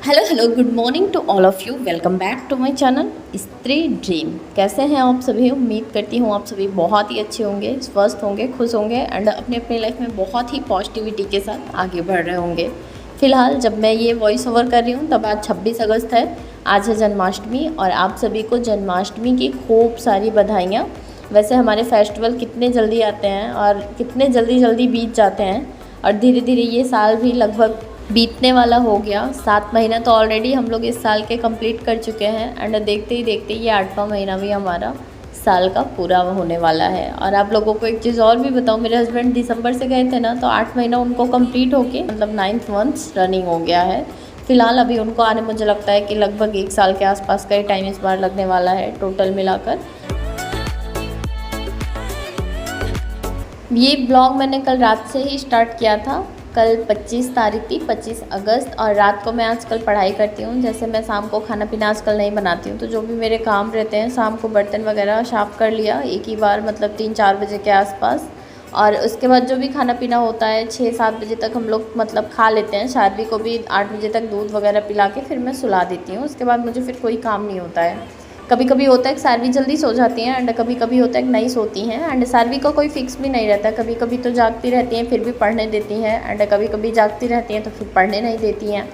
Hello good morning to all of you. Welcome back to my channel Stree dream. कैसे हैं आप सभी? उम्मीद करती हूँ आप सभी बहुत ही अच्छे होंगे, स्वस्थ होंगे, खुश होंगे एंड अपने अपने लाइफ में बहुत ही पॉजिटिविटी के साथ आगे बढ़ रहे होंगे। फ़िलहाल जब मैं ये वॉइस ओवर कर रही हूँ तब आज 26 अगस्त है। आज है जन्माष्टमी और आप सभी को जन्माष्टमी की खूब सारी बधाइयाँ। वैसे हमारे फेस्टिवल कितने जल्दी आते हैं और कितने जल्दी जल्दी बीत जाते हैं और धीरे धीरे ये साल भी लगभग बीतने वाला हो गया। 7 महीना तो ऑलरेडी हम लोग इस साल के कंप्लीट कर चुके हैं एंड देखते ही देखते ये 8वां महीना भी हमारा साल का पूरा होने वाला है। और आप लोगों को एक चीज़ और भी बताऊँ, मेरे हस्बैंड दिसंबर से गए थे ना, तो 8 महीना उनको कंप्लीट होके मतलब 9th मंथ्स रनिंग हो गया है। फ़िलहाल अभी उनको आने मुझे लगता है कि लगभग 1 साल के आसपास का ही टाइम इस बार लगने वाला है टोटल मिलाकर। ये ब्लॉग मैंने कल रात से ही स्टार्ट किया था। कल 25 तारीख थी, 25 अगस्त, और रात को मैं आजकल पढ़ाई करती हूँ। जैसे मैं शाम को खाना पीना आजकल नहीं बनाती हूँ, तो जो भी मेरे काम रहते हैं शाम को बर्तन वगैरह साफ़ कर लिया एक ही बार, मतलब 3-4 बजे के आसपास। और उसके बाद जो भी खाना पीना होता है 6-7 बजे तक हम लोग मतलब खा लेते हैं। शादी को भी 8 बजे तक दूध वगैरह पिला के फिर मैं सुला देती हूँ। उसके बाद मुझे फिर कोई काम नहीं होता है। कभी कभी होता है कि सारवी जल्दी सो जाती हैं एंड कभी कभी होता है कि नहीं सोती हैं एंड सारवी का कोई फिक्स भी नहीं रहता। कभी कभी तो जागती रहती हैं फिर भी पढ़ने देती हैं एंड कभी कभी जागती रहती हैं तो फिर पढ़ने नहीं देती हैं।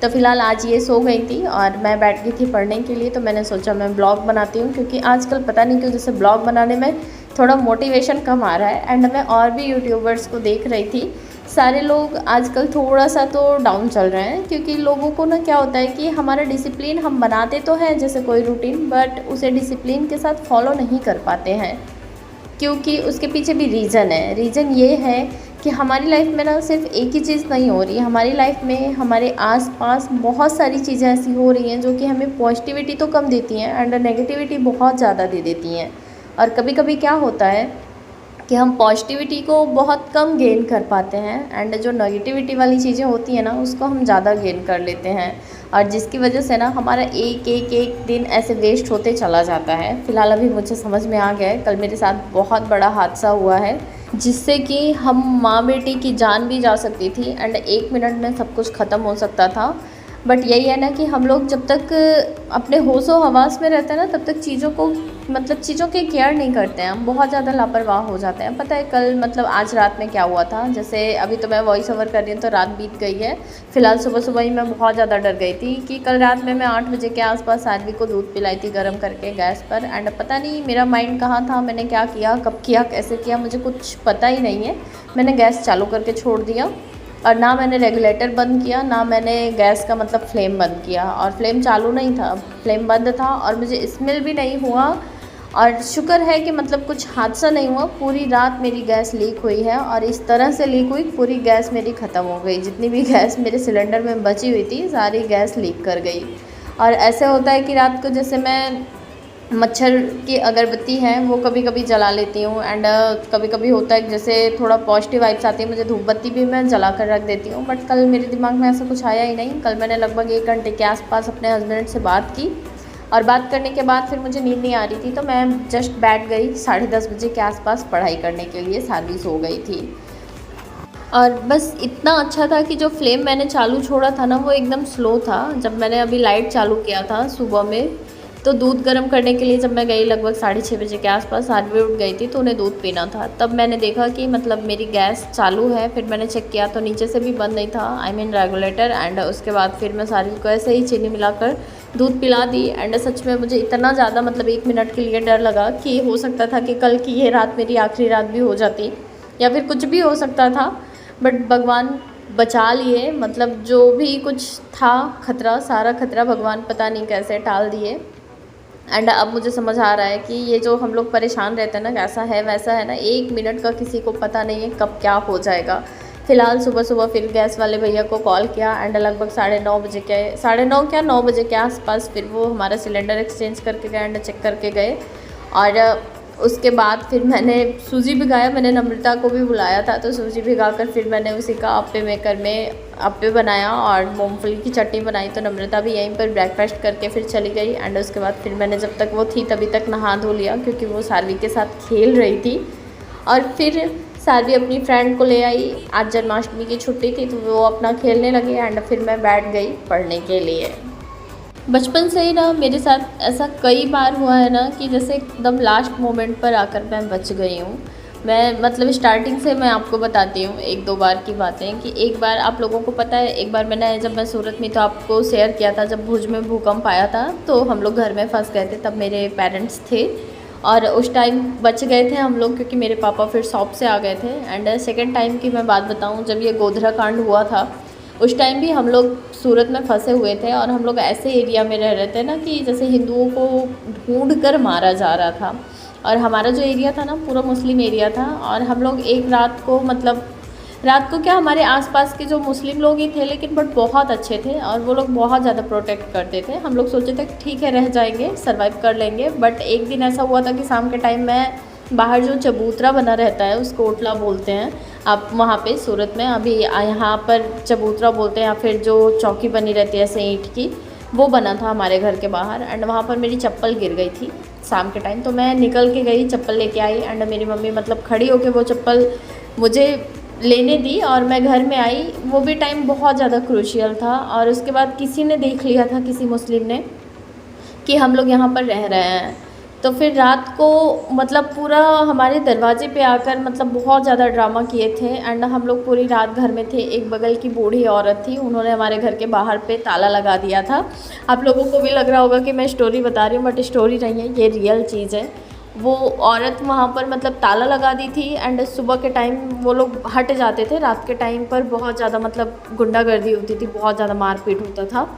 तो फ़िलहाल आज ये सो गई थी और मैं बैठ गई थी पढ़ने के लिए, तो मैंने सोचा मैं ब्लॉग बनाती हूँ, क्योंकि आजकल पता नहीं क्यों जैसे ब्लॉग बनाने में थोड़ा मोटिवेशन कम आ रहा है। एंड मैं और भी यूट्यूबर्स को देख रही थी, सारे लोग आजकल थोड़ा सा तो डाउन चल रहे हैं, क्योंकि लोगों को ना क्या होता है कि हमारा डिसिप्लिन हम बनाते तो हैं जैसे कोई रूटीन, बट उसे डिसिप्लिन के साथ फॉलो नहीं कर पाते हैं। क्योंकि उसके पीछे भी रीज़न है। रीज़न ये है कि हमारी लाइफ में ना सिर्फ एक ही चीज़ नहीं हो रही है, हमारी लाइफ में हमारे आसपास बहुत सारी चीज़ें ऐसी हो रही हैं जो कि हमें पॉजिटिविटी तो कम देती हैं एंड नेगेटिविटी बहुत ज़्यादा दे देती हैं। और कभी कभी क्या होता है कि हम पॉजिटिविटी को बहुत कम गेन कर पाते हैं एंड जो नेगेटिविटी वाली चीज़ें होती हैं ना उसको हम ज़्यादा गेन कर लेते हैं, और जिसकी वजह से ना हमारा एक दिन ऐसे वेस्ट होते चला जाता है। फ़िलहाल अभी मुझे समझ में आ गया है, कल मेरे साथ बहुत बड़ा हादसा हुआ है जिससे कि हम माँ बेटी की जान भी जा सकती थी एंड 1 मिनट में सब कुछ ख़त्म हो सकता था। बट यही है ना कि हम लोग जब तक अपने होशो हवास में रहते हैं ना तब तक चीज़ों को मतलब चीज़ों की केयर नहीं करते हैं, हम बहुत ज़्यादा लापरवाह हो जाते हैं। पता है कल मतलब आज रात में क्या हुआ था, जैसे अभी तो मैं वॉइस ओवर कर रही हूँ तो रात बीत गई है। फ़िलहाल सुबह सुबह ही मैं बहुत ज़्यादा डर गई थी कि कल रात में मैं 8 बजे के आसपास सानवी को दूध पिलाई थी गर्म करके गैस पर, एंड पता नहीं मेरा माइंड कहाँ था, मैंने क्या किया, कब किया, कैसे किया, मुझे कुछ पता ही नहीं है। मैंने गैस चालू करके छोड़ दिया और ना मैंने रेगुलेटर बंद किया, ना मैंने गैस का मतलब फ्लेम बंद किया, और फ्लेम चालू नहीं था, फ्लेम बंद था, और मुझे स्मेल भी नहीं हुआ। और शुक्र है कि मतलब कुछ हादसा नहीं हुआ। पूरी रात मेरी गैस लीक हुई है और इस तरह से लीक हुई पूरी गैस मेरी ख़त्म हो गई। जितनी भी गैस मेरे सिलेंडर में बची हुई थी सारी गैस लीक कर गई। और ऐसे होता है कि रात को जैसे मैं मच्छर की अगरबत्ती है वो कभी कभी जला लेती हूँ एंड कभी कभी होता है जैसे थोड़ा पॉजिटिव वाइब्स आती है, मुझे धूप बत्ती भी मैं जला कर रख देती हूँ। बट कल मेरे दिमाग में ऐसा कुछ आया ही नहीं। कल मैंने लगभग 1 घंटे के आसपास अपने हस्बैंड से बात की और बात करने के बाद फिर मुझे नींद नहीं आ रही थी, तो मैं जस्ट बैठ गई 10:30 बजे के आसपास पढ़ाई करने के लिए। सानवी सो गई थी और बस इतना अच्छा था कि जो फ्लेम मैंने चालू छोड़ा था ना वो एकदम स्लो था। जब मैंने अभी लाइट चालू किया था सुबह में, तो दूध गर्म करने के लिए जब मैं गई लगभग 6:30 बजे के आसपास, सानवी उठ गई थी तो उन्हें दूध पीना था, तब मैंने देखा कि मतलब मेरी गैस चालू है। फिर मैंने चेक किया तो नीचे से भी बंद नहीं था, आई मीन रेगुलेटर। एंड उसके बाद फिर मैं सानवी को ऐसे ही चीनी मिलाकर दूध पिला दी। एंड सच में मुझे इतना ज़्यादा मतलब 1 मिनट के लिए डर लगा कि हो सकता था कि कल की ये रात मेरी आखिरी रात भी हो जाती या फिर कुछ भी हो सकता था। बट भगवान बचा लिए, मतलब जो भी कुछ था खतरा, सारा खतरा भगवान पता नहीं कैसे टाल दिए। एंड अब मुझे समझ आ रहा है कि ये जो हम लोग परेशान रहते हैं ना, ऐसा है वैसा है ना, 1 मिनट का किसी को पता नहीं है कब क्या हो जाएगा। फ़िलहाल सुबह सुबह फिर गैस वाले भैया को कॉल किया एंड लगभग 9:30 बजे के 9:30 क्या 9 बजे के आसपास फिर वो हमारा सिलेंडर एक्सचेंज करके गए एंड चेक करके गए। और उसके बाद फिर मैंने सूजी भिगाया, मैंने नम्रता को भी बुलाया था, तो सूजी भिगाकर फिर मैंने उसी का अप्पे मेकर में अप्पे बनाया और मूंगफली की चटनी बनाई। तो नम्रता भी यहीं पर ब्रेकफास्ट करके फिर चली गई एंड उसके बाद फिर मैंने जब तक वो थी तभी तक नहा धो लिया, क्योंकि वो सानवी के साथ खेल रही थी। और फिर सारी अपनी फ्रेंड को ले आई। आज जन्माष्टमी की छुट्टी थी तो वो अपना खेलने लगे एंड फिर मैं बैठ गई पढ़ने के लिए। बचपन से ही ना मेरे साथ ऐसा कई बार हुआ है ना कि जैसे एकदम लास्ट मोमेंट पर आकर मैं बच गई हूँ। मैं मतलब स्टार्टिंग से मैं आपको बताती हूँ एक दो बार की बातें कि एक बार आप लोगों को पता है, एक बार मैंने जब मैं सूरत में तो आपको शेयर किया था, जब भुज में भूकंप आया था तो हम लोग घर में फंस गए थे। तब मेरे पेरेंट्स थे और उस टाइम बच गए थे हम लोग क्योंकि मेरे पापा फिर शॉप से आ गए थे। एंड सेकेंड टाइम की मैं बात बताऊँ, जब ये गोधरा कांड हुआ था उस टाइम भी हम लोग सूरत में फंसे हुए थे और हम लोग ऐसे एरिया में रह रहे थे ना कि जैसे हिंदुओं को ढूंढ कर मारा जा रहा था। और हमारा जो एरिया था ना पूरा मुस्लिम एरिया था और हम लोग एक रात को मतलब रात को क्या, हमारे आसपास के जो मुस्लिम लोग ही थे लेकिन बट बहुत अच्छे थे और वो लोग बहुत ज़्यादा प्रोटेक्ट करते थे। हम लोग सोचे थे ठीक है रह जाएंगे, सर्वाइव कर लेंगे। बट एक दिन ऐसा हुआ था कि शाम के टाइम मैं बाहर जो चबूतरा बना रहता है उसको ओटला बोलते हैं आप वहाँ पे सूरत में, अभी यहाँ पर चबूतरा बोलते हैं, या फिर जो चौकी बनी रहती है ऐसे ईंट की, वो बना था हमारे घर के बाहर। एंड वहाँ पर मेरी चप्पल गिर गई थी शाम के टाइम, तो मैं निकल के गई चप्पल लेके आई एंड मेरी मम्मी मतलब खड़ी होके वो चप्पल मुझे लेने दी और मैं घर में आई। वो भी टाइम बहुत ज़्यादा क्रूशियल था और उसके बाद किसी ने देख लिया था, किसी मुस्लिम ने, कि हम लोग यहाँ पर रह रहे हैं। तो फिर रात को मतलब पूरा हमारे दरवाजे पे आकर मतलब बहुत ज़्यादा ड्रामा किए थे एंड हम लोग पूरी रात घर में थे। एक बगल की बूढ़ी औरत थी, उन्होंने हमारे घर के बाहर पे ताला लगा दिया था। आप लोगों को भी लग रहा होगा कि मैं स्टोरी बता रही हूँ, बट स्टोरी नहीं है, ये रियल चीज़ है। वो औरत वहाँ पर मतलब ताला लगा दी थी एंड सुबह के टाइम वो लोग हट जाते थे। रात के टाइम पर बहुत ज़्यादा मतलब गुंडागर्दी होती थी, बहुत ज़्यादा मारपीट होता था।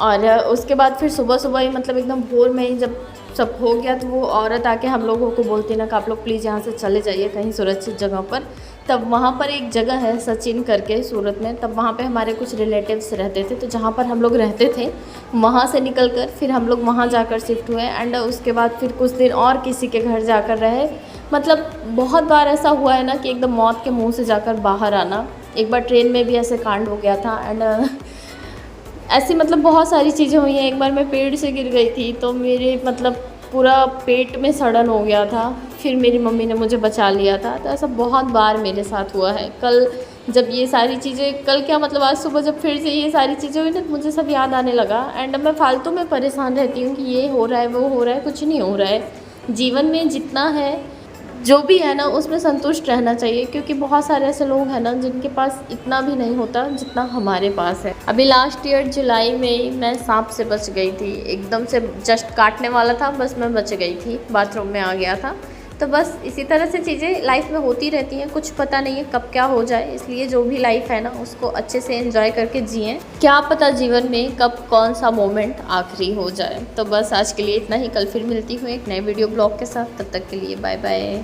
और उसके बाद फिर सुबह सुबह ही मतलब एकदम भोर में ही जब सब हो गया तो वो औरत आके हम लोगों को बोलती ना कि आप लोग प्लीज़ यहाँ से चले जाइए कहीं सुरक्षित जगह पर। तब वहाँ पर एक जगह है सचिन करके सूरत में, तब वहाँ पे हमारे कुछ रिलेटिव्स रहते थे, तो जहाँ पर हम लोग रहते थे वहाँ से निकल कर फिर हम लोग वहाँ जाकर शिफ्ट हुए एंड उसके बाद फिर कुछ दिन और किसी के घर जाकर रहे। मतलब बहुत बार ऐसा हुआ है ना कि एकदम मौत के मुँह से जाकर बाहर आना। एक बार ट्रेन में भी ऐसे कांड हो गया था एंड ऐसी मतलब बहुत सारी चीज़ें हुई हैं। एक बार मैं पेड़ से गिर गई थी तो मेरे मतलब पूरा पेट में सड़न हो गया था, फिर मेरी मम्मी ने मुझे बचा लिया था। तो ऐसा बहुत बार मेरे साथ हुआ है। कल जब ये सारी चीज़ें, कल क्या मतलब आज सुबह जब फिर से ये सारी चीज़ें हुई ना तो मुझे सब याद आने लगा एंड मैं फालतू में परेशान रहती हूँ कि ये हो रहा है वो हो रहा है, कुछ नहीं हो रहा है। जीवन में जितना है जो भी है ना उसमें संतुष्ट रहना चाहिए, क्योंकि बहुत सारे ऐसे लोग हैं ना जिनके पास इतना भी नहीं होता जितना हमारे पास है। अभी लास्ट ईयर जुलाई में ही मैं सांप से बच गई थी, एकदम से जस्ट काटने वाला था, बस मैं बच गई थी, बाथरूम में आ गया था। तो बस इसी तरह से चीज़ें लाइफ में होती रहती हैं, कुछ पता नहीं है कब क्या हो जाए, इसलिए जो भी लाइफ है ना उसको अच्छे से एंजॉय करके जिएं। क्या पता जीवन में कब कौन सा मोमेंट आखिरी हो जाए। तो बस आज के लिए इतना ही, कल फिर मिलती हूँ एक नए वीडियो ब्लॉग के साथ, तब तक के लिए बाय बाय।